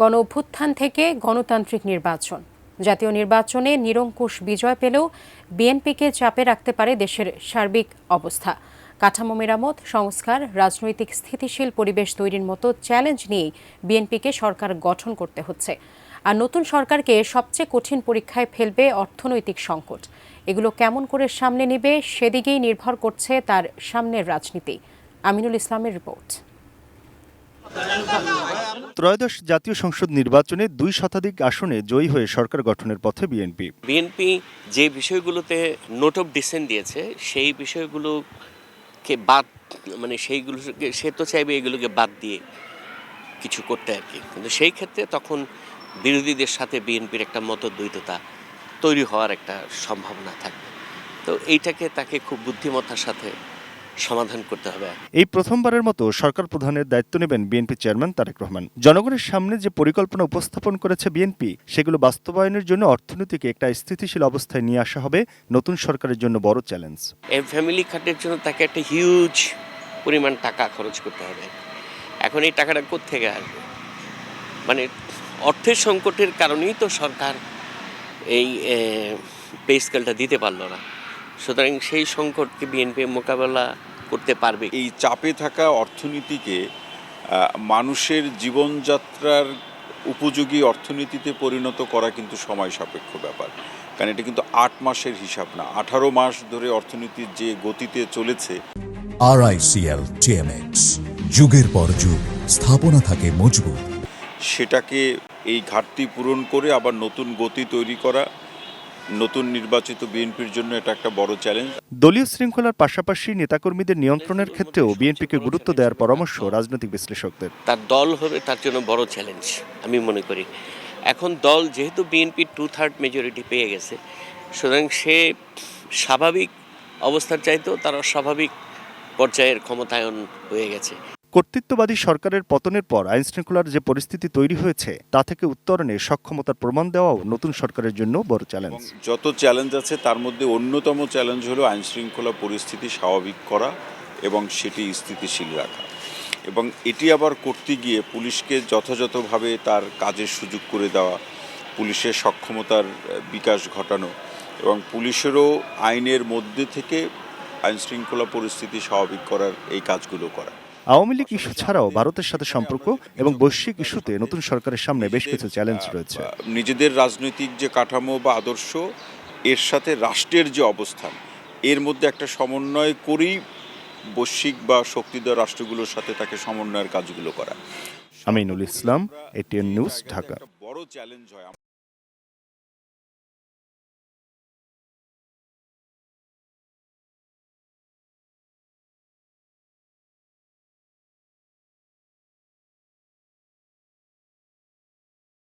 গণ অভ্যুত্থান থেকে গণতান্ত্রিক নির্বাচন। জাতীয় নির্বাচনে নিরঙ্কুশ বিজয় পেলেও বিএনপিকে চাপে রাখতে পারে দেশের সার্বিক অবস্থা। কাঠামো মেরামত, সংস্কার, রাজনৈতিক স্থিতিশীল পরিবেশ তৈরির মতো চ্যালেঞ্জ নিয়েই বিএনপিকে সরকার গঠন করতে হচ্ছে। আর নতুন সরকারকে সবচেয়ে কঠিন পরীক্ষায় ফেলবে অর্থনৈতিক সংকট। এগুলো কেমন করে সামনে নেবে সেদিকেই নির্ভর করছে তার সামনের রাজনীতি। আমিনুল ইসলামের রিপোর্ট। ত্রয়োদশ জাতীয় সংসদ নির্বাচনে ২ শতাধিক আসনে জয়ী হয়ে সরকার গঠনের পথে বিএনপি যে বিষয়গুলোতে নোট অফ ডিসেন্ট দিয়েছে সেই বিষয়গুলোকে বাদ, সেইগুলোকে সে তো চাইবে এগুলোকে বাদ দিয়ে কিছু করতে আর কি। কিন্তু সেই ক্ষেত্রে তখন বিরোধীদের সাথে বিএনপির একটা মতদ্বৈততা তৈরি হওয়ার একটা সম্ভাবনা থাকবে। তো এইটাকে তাকে খুব বুদ্ধিমত্তার সাথে সমাধান করতে হবে। এই প্রথমবারের মতো সরকার প্রধানের দায়িত্ব নেবেন বিএনপি চেয়ারম্যান তারেক রহমান। জনগণের সামনে যে পরিকল্পনা উপস্থাপন করেছে বিএনপি, সেগুলো বাস্তবায়নের জন্য অর্থনীতিকে একটা স্থিতিশীল অবস্থায় নিয়ে আসা হবে নতুন সরকারের জন্য বড় চ্যালেঞ্জ। এই ফ্যামিলি খাটের জন্য তাকে একটা হিউজ পরিমাণ টাকা খরচ করতে হবে। এখন এই টাকাটা কোত্থেকে আসবে? অর্থের সংকটের কারণেই তো সরকার এই পে স্কেলটা দিতে পারলো না। সুতরাং সেই সংকটকে বিএনপি মোকাবেলা করতে পারবে। এই চাপে থাকা অর্থনীতিকে মানুষের জীবনযাত্রার উপযোগী অর্থনীতিতে পরিণত করা কিন্তু সময় সাপেক্ষ ব্যাপার। কারণ এটা কিন্তু ৮ মাসের হিসাব না, 18 মাস ধরে অর্থনীতির যে গতিতে চলেছে। RICL TMX, যুগের পর যুগ স্থাপনা থাকে মজবুত। সেটাকে এই ঘাটতি পূরণ করে আবার নতুন গতি তৈরি করা নতুন নির্বাচিত বিএনপির জন্য এটা একটা বড় চ্যালেঞ্জ। দলীয় শৃঙ্খলার পাশাপাশি নেতাকর্মীদের নিয়ন্ত্রণের ক্ষেত্রেও বিএনপিকে গুরুত্ব দেওয়ার পরামর্শ রাজনৈতিক বিশ্লেষকদের। তার দল হবে তার জন্য বড় চ্যালেঞ্জ আমি মনে করি। এখন দল যেহেতু বিএনপি 2/3 মেজরিটি পেয়ে গেছে, সুতরাং সে স্বাভাবিক অবস্থার চাইতেও তার অস্বাভাবিক পর্যায়ের ক্ষমতায়ন হয়ে গেছে। কর্তৃত্ববাদী সরকারের পতনের পর আইনশৃঙ্খলার যে পরিস্থিতি তৈরি হয়েছে, তা থেকে উত্তরণে সক্ষমতার প্রমাণ দেওয়াও নতুন সরকারের জন্য বড় চ্যালেঞ্জ। যত চ্যালেঞ্জ আছে তার মধ্যে অন্যতম চ্যালেঞ্জ হলো আইনশৃঙ্খলা পরিস্থিতি স্বাভাবিক করা এবং সেটি স্থিতিশীল রাখা। এবং এটি আবার করতে গিয়ে পুলিশকে যথাযথভাবে তার কাজের সুযোগ করে দেওয়া, পুলিশের সক্ষমতার বিকাশ ঘটানো এবং পুলিশেরও আইনের মধ্যে থেকে আইনশৃঙ্খলা পরিস্থিতি স্বাভাবিক করার এই কাজগুলো করা। আওয়ামী লীগ ইস্যু ছাড়াও ভারতের সাথে সম্পর্ক এবং বৈশ্বিক ইস্যুতে নতুন সরকারের সামনে বেশ কিছু চ্যালেঞ্জ রয়েছে। নিজেদের রাজনৈতিক যে কাঠামো বা আদর্শ, এর সাথে রাষ্ট্রের যে অবস্থান, এর মধ্যে একটা সমন্বয় করেই বৈশ্বিক বা শক্তিধর রাষ্ট্রগুলোর সাথে তাকে সমন্বয়ের কাজগুলো করা। Aminul Islam, ATN news, Dhaka. বড় চ্যালেঞ্জ হয়।